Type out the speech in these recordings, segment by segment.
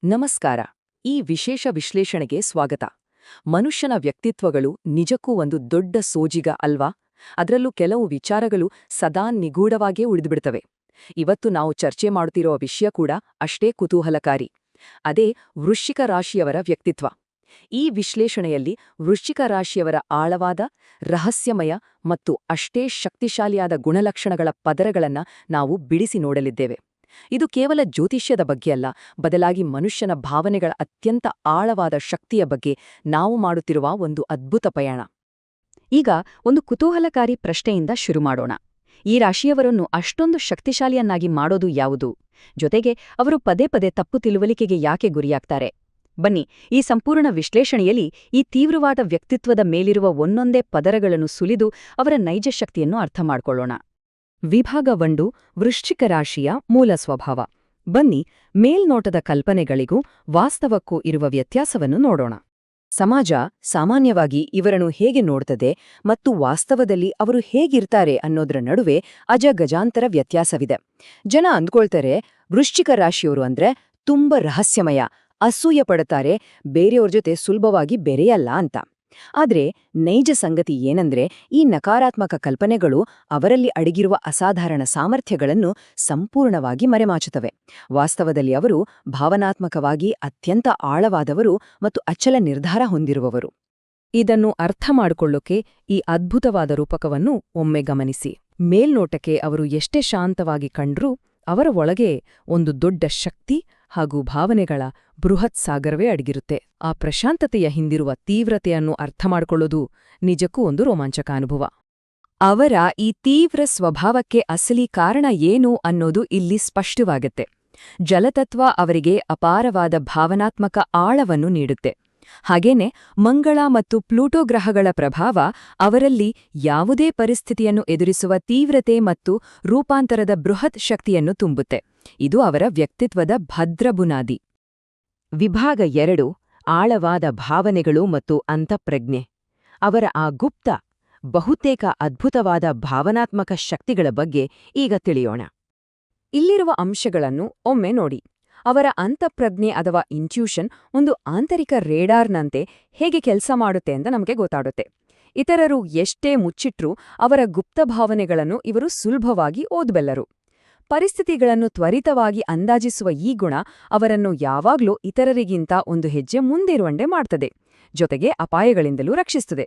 ನಮಸ್ಕಾರ. ಈ ವಿಶೇಷ ವಿಶ್ಲೇಷಣೆಗೆ ಸ್ವಾಗತ. ಮನುಷ್ಯನ ವ್ಯಕ್ತಿತ್ವಗಳು ನಿಜಕ್ಕೂ ಒಂದು ದೊಡ್ಡ ಸೋಜಿಗ ಅಲ್ವಾ? ಅದರಲ್ಲೂ ಕೆಲವು ವಿಚಾರಗಳು ಸದಾ ನಿಗೂಢವಾಗೇ ಉಳಿದುಬಿಡ್ತವೆ. ಇವತ್ತು ನಾವು ಚರ್ಚೆ ಮಾಡುತ್ತಿರೋ ವಿಷಯ ಕೂಡ ಅಷ್ಟೇ ಕುತೂಹಲಕಾರಿ. ಅದೇ ವೃಶ್ಚಿಕ ರಾಶಿಯವರ ವ್ಯಕ್ತಿತ್ವ. ಈ ವಿಶ್ಲೇಷಣೆಯಲ್ಲಿ ವೃಶ್ಚಿಕ ರಾಶಿಯವರ ಆಳವಾದ, ರಹಸ್ಯಮಯ ಮತ್ತು ಅಷ್ಟೇ ಶಕ್ತಿಶಾಲಿಯಾದ ಗುಣಲಕ್ಷಣಗಳ ಪದರಗಳನ್ನ ನಾವು ಬಿಡಿಸಿ ನೋಡಲಿದ್ದೇವೆ. ಇದು ಕೇವಲ ಜ್ಯೋತಿಷ್ಯದ ಬಗ್ಗೆ ಅಲ್ಲ, ಬದಲಾಗಿ ಮನುಷ್ಯನ ಭಾವನೆಗಳ ಅತ್ಯಂತ ಆಳವಾದ ಶಕ್ತಿಯ ಬಗ್ಗೆ ನಾವು ಮಾಡುತ್ತಿರುವ ಒಂದು ಅದ್ಭುತ ಪಯಣ. ಈಗ ಒಂದು ಕುತೂಹಲಕಾರಿ ಪ್ರಶ್ನೆಯಿಂದ ಶುರು ಮಾಡೋಣ. ಈ ರಾಶಿಯವರನ್ನು ಅಷ್ಟೊಂದು ಶಕ್ತಿಶಾಲಿಯನ್ನಾಗಿ ಮಾಡೋದು ಯಾವುದು? ಜೊತೆಗೆ ಅವರು ಪದೇ ಪದೇ ತಪ್ಪು ತಿಳುವಳಿಕೆಗೆ ಯಾಕೆ ಗುರಿಯಾಗ್ತಾರೆ? ಬನ್ನಿ, ಈ ಸಂಪೂರ್ಣ ವಿಶ್ಲೇಷಣೆಯಲ್ಲಿ ಈ ತೀವ್ರವಾದ ವ್ಯಕ್ತಿತ್ವದ ಮೇಲಿರುವ ಒಂದೊಂದೇ ಪದರಗಳನ್ನು ಸುಲಿದು ಅವರ ನೈಜ ಶಕ್ತಿಯನ್ನು ಅರ್ಥ ಮಾಡ್ಕೊಳ್ಳೋಣ. ವಿಭಾಗ 1: ವೃಶ್ಚಿಕ ರಾಶಿಯ ಮೂಲ ಸ್ವಭಾವ. ಬನ್ನಿ, ಮೇಲ್ನೋಟದ ಕಲ್ಪನೆಗಳಿಗೂ ವಾಸ್ತವಕ್ಕೂ ಇರುವ ವ್ಯತ್ಯಾಸವನ್ನು ನೋಡೋಣ. ಸಮಾಜ ಸಾಮಾನ್ಯವಾಗಿ ಇವರನ್ನು ಹೇಗೆ ನೋಡ್ತದೆ ಮತ್ತು ವಾಸ್ತವದಲ್ಲಿ ಅವರು ಹೇಗಿರ್ತಾರೆ ಅನ್ನೋದ್ರ ನಡುವೆ ಅಜಗಜಾಂತರ ವ್ಯತ್ಯಾಸವಿದೆ. ಜನ ಅಂದ್ಕೊಳ್ತಾರೆ ವೃಶ್ಚಿಕ ರಾಶಿಯವರು ಅಂದ್ರೆ ತುಂಬ ರಹಸ್ಯಮಯ, ಅಸೂಯೆ ಪಡುತ್ತಾರೆ, ಬೇರೆಯವ್ರ ಜೊತೆ ಸುಲಭವಾಗಿ ಬೆರೆಯಲ್ಲ ಅಂತ. ಆದ್ರೆ ನೈಜ ಸಂಗತಿ ಏನಂದ್ರೆ ಈ ನಕಾರಾತ್ಮಕ ಕಲ್ಪನೆಗಳು ಅವರಲ್ಲಿ ಅಡಗಿರುವ ಅಸಾಧಾರಣ ಸಾಮರ್ಥ್ಯಗಳನ್ನು ಸಂಪೂರ್ಣವಾಗಿ ಮರೆಮಾಚುತ್ತವೆ. ವಾಸ್ತವದಲ್ಲಿ ಅವರು ಭಾವನಾತ್ಮಕವಾಗಿ ಅತ್ಯಂತ ಆಳವಾದವರು ಮತ್ತು ಅಚಲ ನಿರ್ಧಾರ ಹೊಂದಿರುವವರು. ಇದನ್ನು ಅರ್ಥ ಮಾಡಿಕೊಳ್ಳೋಕೆ ಈ ಅದ್ಭುತವಾದ ರೂಪಕವನ್ನು ಒಮ್ಮೆ ಗಮನಿಸಿ. ಮೇಲ್ನೋಟಕ್ಕೆ ಅವರು ಎಷ್ಟೇ ಶಾಂತವಾಗಿ ಕಂಡ್ರೂ ಅವರ ಒಳಗೆ ಒಂದು ದೊಡ್ಡ ಶಕ್ತಿ ಹಾಗೂ ಭಾವನೆಗಳ ಬೃಹತ್ ಸಾಗರವೇ ಅಡಗಿರುತ್ತೆ. ಆ ಪ್ರಶಾಂತತೆಯ ಹಿಂದಿರುವ ತೀವ್ರತೆಯನ್ನು ಅರ್ಥ ಮಾಡಿಕೊಳ್ಳೋದು ನಿಜಕ್ಕೂ ಒಂದು ರೋಮಾಂಚಕ ಅನುಭವ. ಅವರ ಈ ತೀವ್ರ ಸ್ವಭಾವಕ್ಕೆ ಅಸಲಿ ಕಾರಣ ಏನು ಅನ್ನೋದು ಇಲ್ಲಿ ಸ್ಪಷ್ಟವಾಗುತ್ತೆ. ಜಲತತ್ವ ಅವರಿಗೆ ಅಪಾರವಾದ ಭಾವನಾತ್ಮಕ ಆಳವನ್ನು ನೀಡುತ್ತೆ. ಹಾಗೇನೆ ಮಂಗಳ ಮತ್ತು ಪ್ಲೂಟೋ ಗ್ರಹಗಳ ಪ್ರಭಾವ ಅವರಲ್ಲಿ ಯಾವುದೇ ಪರಿಸ್ಥಿತಿಯನ್ನು ಎದುರಿಸುವ ತೀವ್ರತೆ ಮತ್ತು ರೂಪಾಂತರದ ಬೃಹತ್ ಶಕ್ತಿಯನ್ನು ತುಂಬುತ್ತೆ. ಇದು ಅವರ ವ್ಯಕ್ತಿತ್ವದ ಭದ್ರ ಬುನಾದಿ. ವಿಭಾಗ 2: ಆಳವಾದ ಭಾವನೆಗಳು ಮತ್ತು ಅಂತಃಪ್ರಜ್ಞೆ. ಅವರ ಆ ಗುಪ್ತ, ಬಹುತೇಕ ಅದ್ಭುತವಾದ ಭಾವನಾತ್ಮಕ ಶಕ್ತಿಗಳ ಬಗ್ಗೆ ಈಗ ತಿಳಿಯೋಣ. ಇಲ್ಲಿರುವ ಅಂಶಗಳನ್ನು ಒಮ್ಮೆ ನೋಡಿ. ಅವರ ಅಂತಃಪ್ರಜ್ಞೆ ಅಥವಾ ಇಂಟ್ಯೂಷನ್ ಒಂದು ಆಂತರಿಕ ರೇಡಾರ್ನಂತೆ ಹೇಗೆ ಕೆಲಸ ಮಾಡುತ್ತೆ ಅಂತ ನಮಗೆ ಗೊತ್ತಾಡುತ್ತೆ. ಇತರರು ಎಷ್ಟೇ ಮುಚ್ಚಿಟ್ರೂ ಅವರ ಗುಪ್ತ ಭಾವನೆಗಳನ್ನು ಇವರು ಸುಲಭವಾಗಿ ಓದಬಲ್ಲರು. ಪರಿಸ್ಥಿತಿಗಳನ್ನು ತ್ವರಿತವಾಗಿ ಅಂದಾಜಿಸುವ ಈ ಗುಣ ಅವರನ್ನು ಯಾವಾಗ್ಲೂ ಇತರರಿಗಿಂತ ಒಂದು ಹೆಜ್ಜೆ ಮುಂದಿರುವಂತೆ ಮಾಡ್ತದೆ, ಜೊತೆಗೆ ಅಪಾಯಗಳಿಂದಲೂ ರಕ್ಷಿಸುತ್ತದೆ.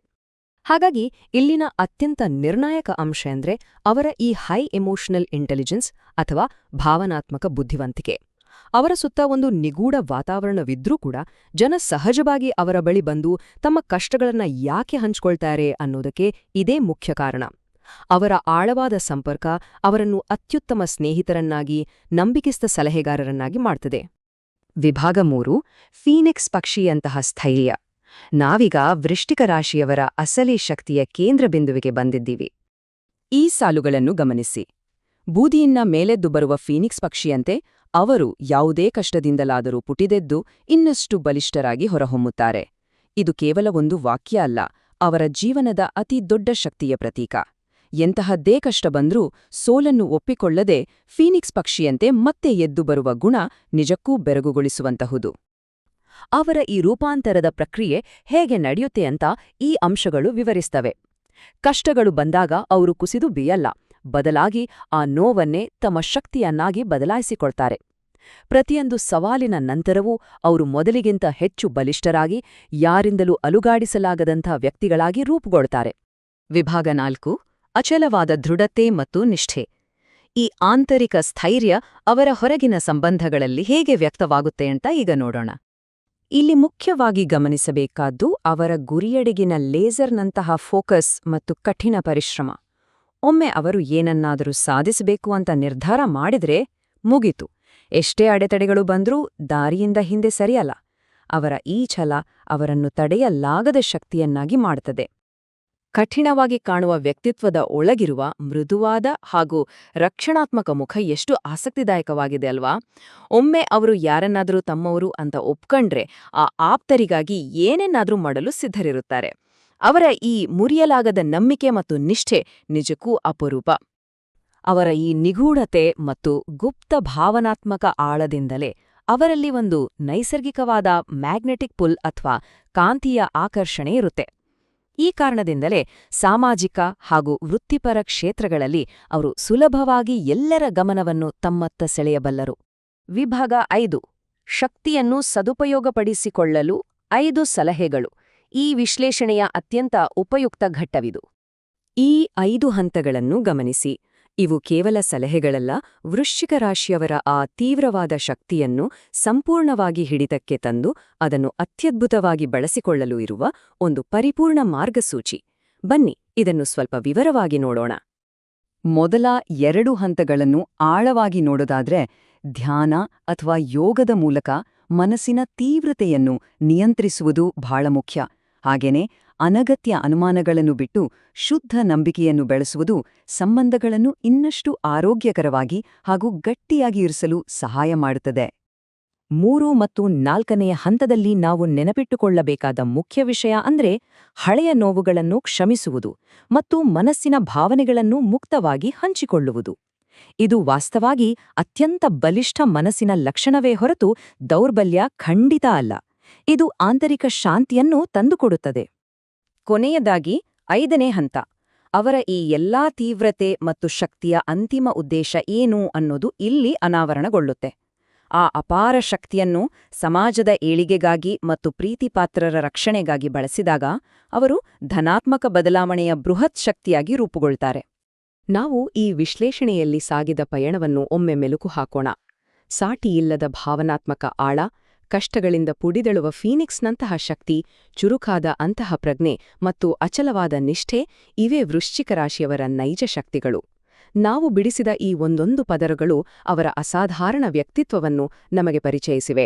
ಹಾಗಾಗಿ ಇಲ್ಲಿನ ಅತ್ಯಂತ ನಿರ್ಣಾಯಕ ಅಂಶ ಅಂದ್ರೆ ಅವರ ಈ ಹೈ ಎಮೋಷನಲ್ ಇಂಟೆಲಿಜೆನ್ಸ್ ಅಥವಾ ಭಾವನಾತ್ಮಕ ಬುದ್ಧಿವಂತಿಕೆ. ಅವರ ಸುತ್ತ ಒಂದು ನಿಗೂಢ ವಾತಾವರಣವಿದ್ರೂ ಕೂಡ ಜನ ಸಹಜವಾಗಿ ಅವರ ಬಳಿ ಬಂದು ತಮ್ಮ ಕಷ್ಟಗಳನ್ನ ಯಾಕೆ ಹಂಚ್ಕೊಳ್ತಾರೆ ಅನ್ನೋದಕ್ಕೆ ಇದೇ ಮುಖ್ಯ ಕಾರಣ. ಅವರ ಆಳವಾದ ಸಂಪರ್ಕ ಅವರನ್ನು ಅತ್ಯುತ್ತಮ ಸ್ನೇಹಿತರನ್ನಾಗಿ, ನಂಬಿಕೆಸ್ಥ ಸಲಹೆಗಾರರನ್ನಾಗಿ ಮಾಡ್ತದೆ. ವಿಭಾಗ 3: ಫೀನಿಕ್ಸ್ ಪಕ್ಷಿಯಂತಹ ಸ್ಥೈರ್ಯ. ನಾವೀಗ ವೃಶ್ಚಿಕ ರಾಶಿಯವರ ಅಸಲಿ ಶಕ್ತಿಯ ಕೇಂದ್ರಬಿಂದುವಿಗೆ ಬಂದಿದ್ದೀವಿ. ಈ ಸಾಲುಗಳನ್ನು ಗಮನಿಸಿ. ಬೂದಿಯಿಂದ ಮೇಲೆದ್ದು ಬರುವ ಫೀನಿಕ್ಸ್ ಪಕ್ಷಿಯಂತೆ ಅವರು ಯಾವುದೇ ಕಷ್ಟದಿಂದಲಾದರೂ ಪುಟಿದೆದ್ದು ಇನ್ನಷ್ಟು ಬಲಿಷ್ಠರಾಗಿ ಹೊರಹೊಮ್ಮುತ್ತಾರೆ. ಇದು ಕೇವಲ ಒಂದು ವಾಕ್ಯ ಅಲ್ಲ, ಅವರ ಜೀವನದ ಅತಿ ದೊಡ್ಡ ಶಕ್ತಿಯ ಪ್ರತೀಕ. ಎಂತಹದ್ದೇ ಕಷ್ಟ ಬಂದ್ರೂ ಸೋಲನ್ನು ಒಪ್ಪಿಕೊಳ್ಳದೆ ಫೀನಿಕ್ಸ್ ಪಕ್ಷಿಯಂತೆ ಮತ್ತೆ ಎದ್ದು ಬರುವ ಗುಣ ನಿಜಕ್ಕೂ ಬೆರಗುಗೊಳಿಸುವಂತಹುದು. ಅವರ ಈ ರೂಪಾಂತರದ ಪ್ರಕ್ರಿಯೆ ಹೇಗೆ ನಡೆಯುತ್ತೆ ಅಂತ ಈ ಅಂಶಗಳು ವಿವರಿಸ್ತವೆ. ಕಷ್ಟಗಳು ಬಂದಾಗ ಅವರು ಕುಸಿದು ಬಿಯಲ್ಲ, ಬದಲಾಗಿ ಆ ನೋವನ್ನೇ ತಮ್ಮ ಶಕ್ತಿಯನ್ನಾಗಿ ಬದಲಾಯಿಸಿಕೊಳ್ತಾರೆ. ಪ್ರತಿಯೊಂದು ಸವಾಲಿನ ನಂತರವೂ ಅವರು ಮೊದಲಿಗಿಂತ ಹೆಚ್ಚು ಬಲಿಷ್ಠರಾಗಿ, ಯಾರಿಂದಲೂ ಅಲುಗಾಡಿಸಲಾಗದಂಥ ವ್ಯಕ್ತಿಗಳಾಗಿ ರೂಪುಗೊಳ್ತಾರೆ. ವಿಭಾಗ 4: ಅಚಲವಾದ ದೃಢತೆ ಮತ್ತು ನಿಷ್ಠೆ. ಈ ಆಂತರಿಕ ಸ್ಥೈರ್ಯ ಅವರ ಹೊರಗಿನ ಸಂಬಂಧಗಳಲ್ಲಿ ಹೇಗೆ ವ್ಯಕ್ತವಾಗುತ್ತೆ ಅಂತ ಈಗ ನೋಡೋಣ. ಇಲ್ಲಿ ಮುಖ್ಯವಾಗಿ ಗಮನಿಸಬೇಕಾದ್ದು ಅವರ ಗುರಿಯೆಡೆಗಿನ ಲೇಸರ್ನಂತಹ ಫೋಕಸ್ ಮತ್ತು ಕಠಿಣ ಪರಿಶ್ರಮ. ಒಮ್ಮೆ ಅವರು ಏನನ್ನಾದರೂ ಸಾಧಿಸಬೇಕು ಅಂತ ನಿರ್ಧಾರ ಮಾಡಿದ್ರೆ ಮುಗೀತು. ಎಷ್ಟೇ ಅಡೆತಡೆಗಳು ಬಂದ್ರೂ ದಾರಿಯಿಂದ ಹಿಂದೆ ಸರಿಯಲ್ಲ. ಅವರ ಈ ಛಲ ಅವರನ್ನು ತಡೆಯಲಾಗದ ಶಕ್ತಿಯನ್ನಾಗಿ ಮಾಡುತ್ತದೆ. ಕಠಿಣವಾಗಿ ಕಾಣುವ ವ್ಯಕ್ತಿತ್ವದ ಒಳಗಿರುವ ಮೃದುವಾದ ಹಾಗೂ ರಕ್ಷಣಾತ್ಮಕ ಮುಖ ಎಷ್ಟು ಆಸಕ್ತಿದಾಯಕವಾಗಿದೆ ಅಲ್ವಾ? ಒಮ್ಮೆ ಅವರು ಯಾರನ್ನಾದರೂ ತಮ್ಮವರು ಅಂತ ಒಪ್ಕೊಂಡ್ರೆ ಆ ಆಪ್ತರಿಗಾಗಿ ಏನನ್ನಾದರೂ ಮಾಡಲು ಸಿದ್ಧರಿರುತ್ತಾರೆ. ಅವರ ಈ ಮುರಿಯಲಾಗದ ನಂಬಿಕೆ ಮತ್ತು ನಿಷ್ಠೆ ನಿಜಕ್ಕೂ ಅಪರೂಪ. ಅವರ ಈ ನಿಗೂಢತೆ ಮತ್ತು ಗುಪ್ತ ಭಾವನಾತ್ಮಕ ಆಳದಿಂದಲೇ ಅವರಲ್ಲಿ ಒಂದು ನೈಸರ್ಗಿಕವಾದ ಮ್ಯಾಗ್ನೆಟಿಕ್ ಪುಲ್ ಅಥವಾ ಕಾಂತೀಯ ಆಕರ್ಷಣೆ ಇರುತ್ತೆ. ಈ ಕಾರಣದಿಂದಲೇ ಸಾಮಾಜಿಕ ಹಾಗೂ ವೃತ್ತಿಪರ ಕ್ಷೇತ್ರಗಳಲ್ಲಿ ಅವರು ಸುಲಭವಾಗಿ ಎಲ್ಲರ ಗಮನವನ್ನು ತಮ್ಮತ್ತ ಸೆಳೆಯಬಲ್ಲರು. ವಿಭಾಗ 5 ಶಕ್ತಿಯನ್ನು ಸದುಪಯೋಗಪಡಿಸಿಕೊಳ್ಳಲು 5 ಸಲಹೆಗಳು. ಈ ವಿಶ್ಲೇಷಣೆಯ ಅತ್ಯಂತ ಉಪಯುಕ್ತ ಘಟ್ಟವಿದು. ಈ 5 ಹಂತಗಳನ್ನು ಗಮನಿಸಿ. ಇವು ಕೇವಲ ಸಲಹೆಗಳಲ್ಲ, ವೃಶ್ಚಿಕ ರಾಶಿಯವರ ಆ ತೀವ್ರವಾದ ಶಕ್ತಿಯನ್ನು ಸಂಪೂರ್ಣವಾಗಿ ಹಿಡಿತಕ್ಕೆ ತಂದು ಅದನ್ನು ಅತ್ಯದ್ಭುತವಾಗಿ ಬಳಸಿಕೊಳ್ಳಲು ಇರುವ ಒಂದು ಪರಿಪೂರ್ಣ ಮಾರ್ಗಸೂಚಿ. ಬನ್ನಿ, ಇದನ್ನು ಸ್ವಲ್ಪ ವಿವರವಾಗಿ ನೋಡೋಣ. ಮೊದಲ 2 ಹಂತಗಳನ್ನು ಆಳವಾಗಿ ನೋಡೋದಾದ್ರೆ, ಧ್ಯಾನ ಅಥವಾ ಯೋಗದ ಮೂಲಕ ಮನಸ್ಸಿನ ತೀವ್ರತೆಯನ್ನು ನಿಯಂತ್ರಿಸುವುದು ಬಹಳ ಮುಖ್ಯ. ಹಾಗೇನೆ ಅನಗತ್ಯ ಅನುಮಾನಗಳನ್ನು ಬಿಟ್ಟು ಶುದ್ಧ ನಂಬಿಕೆಯನ್ನು ಬೆಳೆಸುವುದು ಸಂಬಂಧಗಳನ್ನು ಇನ್ನಷ್ಟು ಆರೋಗ್ಯಕರವಾಗಿ ಹಾಗೂ ಗಟ್ಟಿಯಾಗಿ ಇರಿಸಲು ಸಹಾಯ ಮಾಡುತ್ತದೆ. 3 ಮತ್ತು 4ನೆಯ ಹಂತದಲ್ಲಿ ನಾವು ನೆನಪಿಟ್ಟುಕೊಳ್ಳಬೇಕಾದ ಮುಖ್ಯ ವಿಷಯ ಅಂದ್ರೆ ಹಳೆಯ ನೋವುಗಳನ್ನು ಕ್ಷಮಿಸುವುದು ಮತ್ತು ಮನಸ್ಸಿನ ಭಾವನೆಗಳನ್ನು ಮುಕ್ತವಾಗಿ ಹಂಚಿಕೊಳ್ಳುವುದು. ಇದು ವಾಸ್ತವಾಗಿ ಅತ್ಯಂತ ಬಲಿಷ್ಠ ಮನಸ್ಸಿನ ಲಕ್ಷಣವೇ ಹೊರತು ದೌರ್ಬಲ್ಯ ಖಂಡಿತ ಅಲ್ಲ. ಇದು ಆಂತರಿಕ ಶಾಂತಿಯನ್ನು ತಂದುಕೊಡುತ್ತದೆ. ಕೊನೆಯದಾಗಿ 5ನೇ ಹಂತ. ಅವರ ಈ ಎಲ್ಲಾ ತೀವ್ರತೆ ಮತ್ತು ಶಕ್ತಿಯ ಅಂತಿಮ ಉದ್ದೇಶ ಏನು ಅನ್ನೋದು ಇಲ್ಲಿ ಅನಾವರಣಗೊಳ್ಳುತ್ತೆ. ಆ ಅಪಾರ ಶಕ್ತಿಯನ್ನು ಸಮಾಜದ ಏಳಿಗೆಗಾಗಿ ಮತ್ತು ಪ್ರೀತಿಪಾತ್ರರ ರಕ್ಷಣೆಗಾಗಿ ಬಳಸಿದಾಗ ಅವರು ಧನಾತ್ಮಕ ಬದಲಾವಣೆಯ ಬೃಹತ್ ಶಕ್ತಿಯಾಗಿ ರೂಪುಗೊಳ್ತಾರೆ. ನಾವು ಈ ವಿಶ್ಲೇಷಣೆಯಲ್ಲಿ ಸಾಗಿದ ಪಯಣವನ್ನು ಒಮ್ಮೆ ಮೆಲುಕು ಹಾಕೋಣ. ಸಾಟಿಯಿಲ್ಲದ ಭಾವನಾತ್ಮಕ ಆಳ, ಕಷ್ಟಗಳಿಂದ ಪುಡಿದಳುವ ಫೀನಿಕ್ಸ್ನಂತಹ ಶಕ್ತಿ, ಚುರುಕಾದ ಅಂತಃಪ್ರಜ್ಞೆ ಮತ್ತು ಅಚಲವಾದ ನಿಷ್ಠೆ ಇವೇ ವೃಶ್ಚಿಕ ರಾಶಿಯವರ ನೈಜ ಶಕ್ತಿಗಳು. ನಾವು ಬಿಡಿಸಿದ ಈ ಒಂದೊಂದು ಪದರಗಳು ಅವರ ಅಸಾಧಾರಣ ವ್ಯಕ್ತಿತ್ವವನ್ನು ನಮಗೆ ಪರಿಚಯಿಸಿವೆ.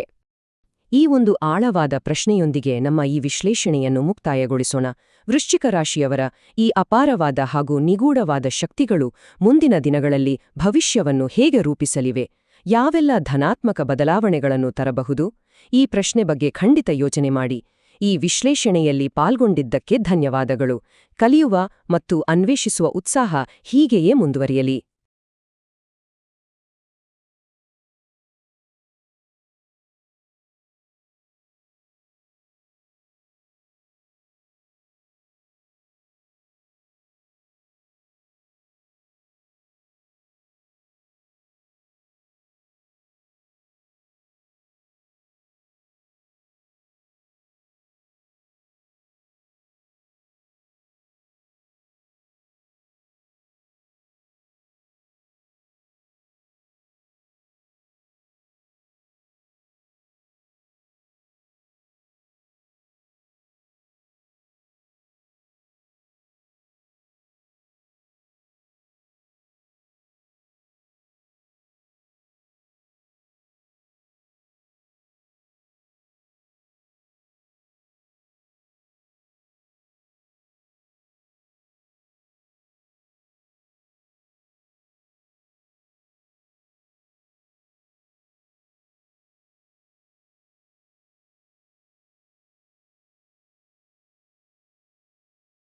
ಈ ಒಂದು ಆಳವಾದ ಪ್ರಶ್ನೆಯೊಂದಿಗೆ ನಮ್ಮ ಈ ವಿಶ್ಲೇಷಣೆಯನ್ನು ಮುಕ್ತಾಯಗೊಳಿಸೋಣ. ವೃಶ್ಚಿಕ ರಾಶಿಯವರ ಈ ಅಪಾರವಾದ ಹಾಗೂ ನಿಗೂಢವಾದ ಶಕ್ತಿಗಳು ಮುಂದಿನ ದಿನಗಳಲ್ಲಿ ಭವಿಷ್ಯವನ್ನು ಹೇಗೆ ರೂಪಿಸಲಿವೆ? ಯಾವೆಲ್ಲ ಧನಾತ್ಮಕ ಬದಲಾವಣೆಗಳನ್ನು ತರಬಹುದು? ಈ ಪ್ರಶ್ನೆ ಬಗ್ಗೆ ಖಂಡಿತ ಯೋಚನೆ ಮಾಡಿ. ಈ ವಿಶ್ಲೇಷಣೆಯಲ್ಲಿ ಪಾಲ್ಗೊಂಡಿದ್ದಕ್ಕೆ ಧನ್ಯವಾದಗಳು. ಕಲಿಯುವ ಮತ್ತು ಅನ್ವೇಷಿಸುವ ಉತ್ಸಾಹ ಹೀಗೆಯೇ ಮುಂದುವರಿಯಲಿ.